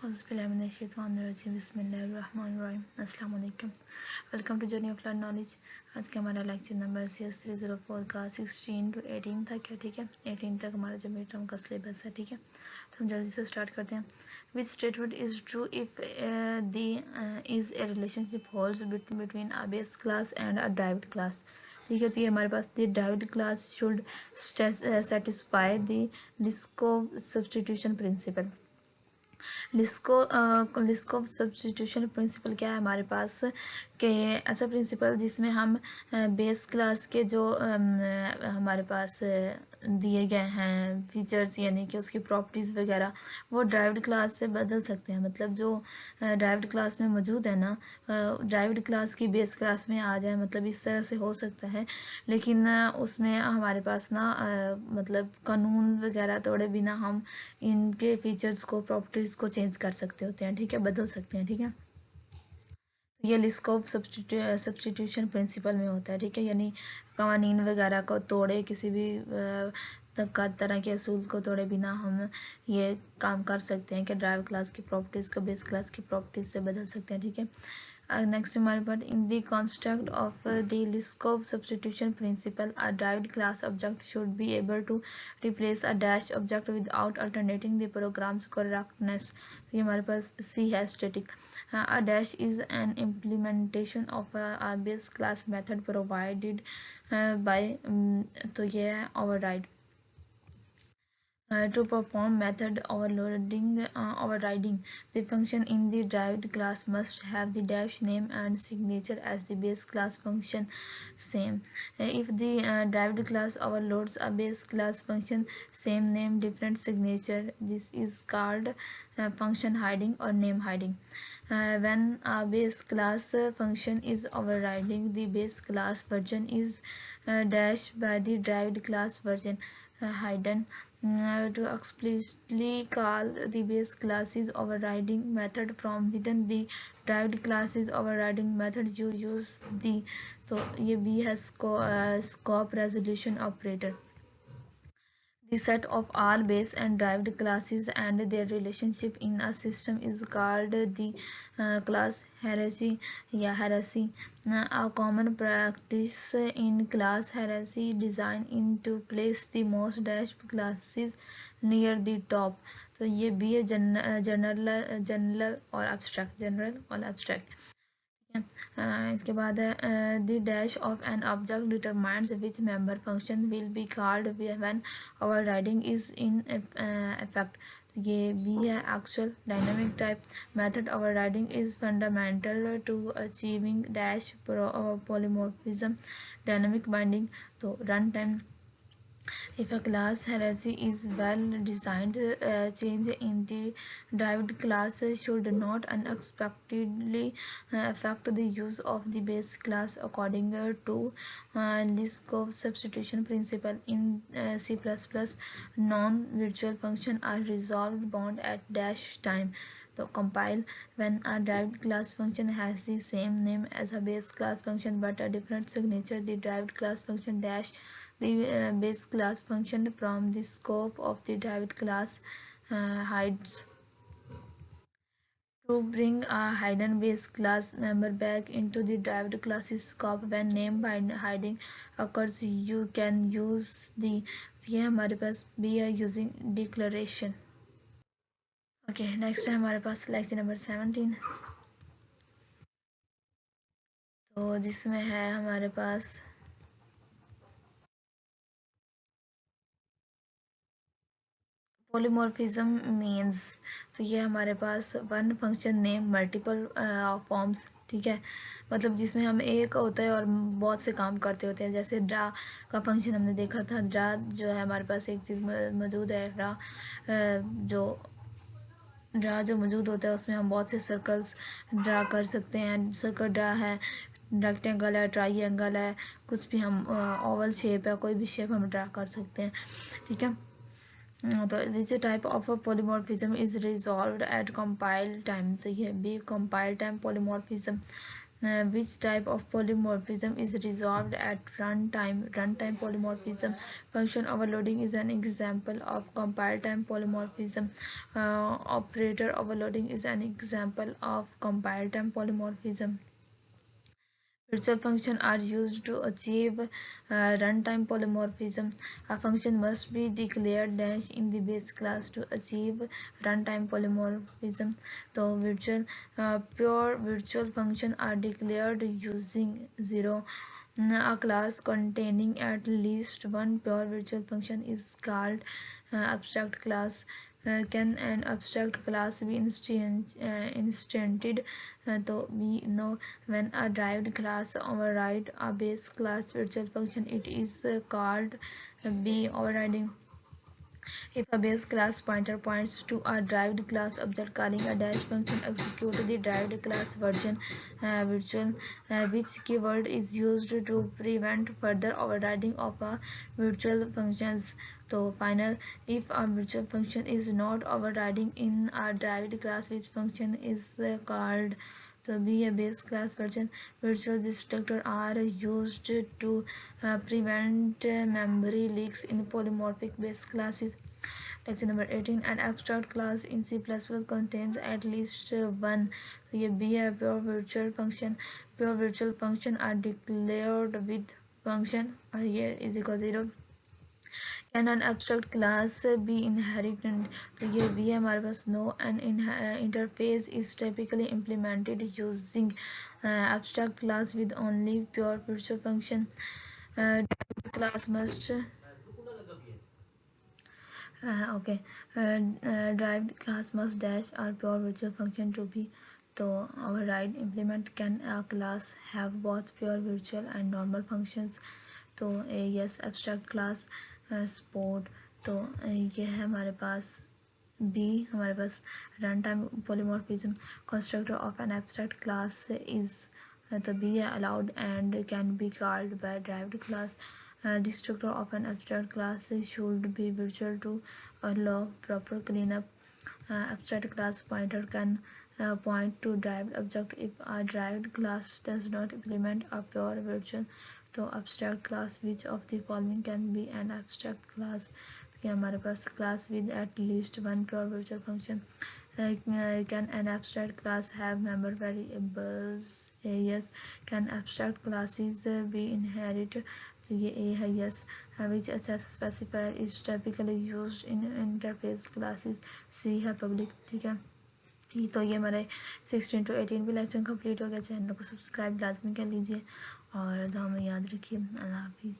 बिस्मिल्लाहिर्रहमानिर्रहीम। अस्सलाम वालेकुम। Welcome to journey of learn knowledge. आज का हमारा लेक्चर नंबर CS304 का 16 to 18 तक है। ठीक है, 18 तक हमारा जो मिड टर्म का सिलेबस है। ठीक है, तो हम जल्दी से स्टार्ट करते हैं। Which statement is true if the is a relationship holds between a base class and a डाइव्ड क्लास। ठीक है, तो ये हमारे पास द डाइव्ड class should satisfy the Liskov substitution principle. Liskov substitution principle क्या है हमारे पास कि ऐसा प्रिंसिपल जिसमें हम बेस क्लास के जो हमारे पास दिए गए हैं फीचर्स यानी कि उसकी प्रॉपर्टीज़ वगैरह वो ड्राइव्ड क्लास से बदल सकते हैं। मतलब जो ड्राइव्ड क्लास में मौजूद है ना, ड्राइव्ड क्लास की बेस क्लास में आ जाए, मतलब इस तरह से हो सकता है। लेकिन उसमें हमारे पास ना मतलब कानून वगैरह तोड़े बिना हम इनके फीचर्स को प्रॉपर्टीज़ को चेंज कर सकते होते हैं। ठीक है, बदल सकते हैं। ठीक है, ये लिस्कोव सब्स्टिट्यूशन प्रिंसिपल में होता है। ठीक है, यानी कवानीन वगैरह को तोड़े, किसी भी तरह के असूल को तोड़े बिना हम ये काम कर सकते हैं कि ड्राइव क्लास की प्रॉपर्टीज़ को बेस क्लास की प्रॉपर्टीज़ से बदल सकते हैं। ठीक है, नेक्स्ट हमारे पास in the construct of the Liskov substitution principle a derived class object should be able to replace a dash object without alternating the program's correctness. ये हमारे पास सी है static. A dash is an implementation of a base class method provided by तो ये है override to perform method overriding. The function in the derived class must have the dash name and signature as the base class function same. If the derived class overloads a base class function same name different signature, this is called function hiding or name hiding. When a base class function is overriding, the base class version is dashed by the derived class version hidden. To explicitly call the base classes overriding method from within the derived classes overriding method, you use the तो ये भी है scope resolution operator. The set of all base and derived classes and their relationship in a system is called the class hierarchy या hierarchy. A common practice in class hierarchy design in to place the most dash classes near the top. तो ये भी है general और abstract. इसके बाद है the dash of an object determines which member function will be called when overriding is in effect. ये भी है actual dynamic type method. Overriding is fundamental to achieving dash polymorphism dynamic binding. तो run time if a class hierarchy is well designed, change in the derived class should not unexpectedly affect the use of the base class according to Liskov substitution principle. In C++, non-virtual functions are resolved bound at dash time. So compile when a derived class function has the same name as a base class function but a different signature, the derived class function dash the base class function from the scope of the derived class hides. To bring a hidden base class member back into the derived class's scope when name hiding occurs, you can use the ये हमारे पास भी है using declaration. Okay, next है हमारे पास lecture number 17, तो जिसमें है हमारे पास पॉलीमॉर्फिज्म मीन्स। तो ये हमारे पास one function name multiple forms. ठीक है, मतलब जिसमें हम एक होता है और बहुत से काम करते होते हैं। जैसे ड्रा का फंक्शन हमने देखा था। ड्रा जो है हमारे पास एक चीज़ मौजूद है। ड्रा जो मौजूद होता है उसमें हम बहुत से सर्कल्स ड्रा कर सकते हैं। सर्कल ड्रा है, रेक्टेंगल है, ट्राइंगल है, कुछ भी हम ओवल शेप है, कोई भी शेप हम ड्रा कर सकते हैं। ठीक है, तो this type of polymorphism is resolved eight compile time. तो ये भी compile time polymorphism which type of polymorphism is resolved at runtime. Runtime polymorphism. Function overloading is an example of compile time polymorphism. Operator overloading is an example of compile time polymorphism. Virtual functions are used to achieve runtime polymorphism. A function must be declared dash in the base class to achieve runtime polymorphism. So pure virtual functions are declared using 0. A class containing at least one pure virtual function is called abstract class. Can an abstract class be instanted? So we know when a derived class override a base class virtual function, it is called B overriding. If a base class pointer points to a derived class object, calling a dash function execute the derived class version virtual, which keyword is used to prevent further overriding of a virtual functions. So final, if a virtual function is not overriding in a derived class, which function is called? So be a base class version. Virtual destructors are used to prevent memory leaks in polymorphic base classes. Lecture number 18. An abstract class in C++ contains at least one. So ये भी है pure virtual function. Pure virtual function are declared with function और ये is equal to 0. Can an abstract class be inherited? तो ये भी है हमारे पास. No, an interface is typically implemented using abstract class with only pure virtual function. Class must okay. Derived class must dash or pure virtual function to be. So override implement. Can a class have both pure virtual and normal functions? तो yes, abstract class support. तो ये है हमारे पास B. हमारे पास runtime polymorphism. Constructor of an abstract class is तो B allowed and can be called by derived class. Destructor of an abstract class should be virtual to allow proper cleanup. Abstract class pointer can point to derived object if a derived class does not implement a pure virtual. तो abstract class, which of the following can be an abstract class? कि हमारे पास class with at least one pure virtual function. Can an abstract class have member variables? Yes. Can abstract classes be inherited? तो ये A है. Yes. Which access specifier is typically used in interface classes? C है public. ठीक है. तो ये हमारे 16 to 18 भी लेक्चर कंप्लीट हो गया. चैनल को सब्सक्राइब लाजमी कर लीजिए और हमें याद रखिए. अल्लाह हाफिज़.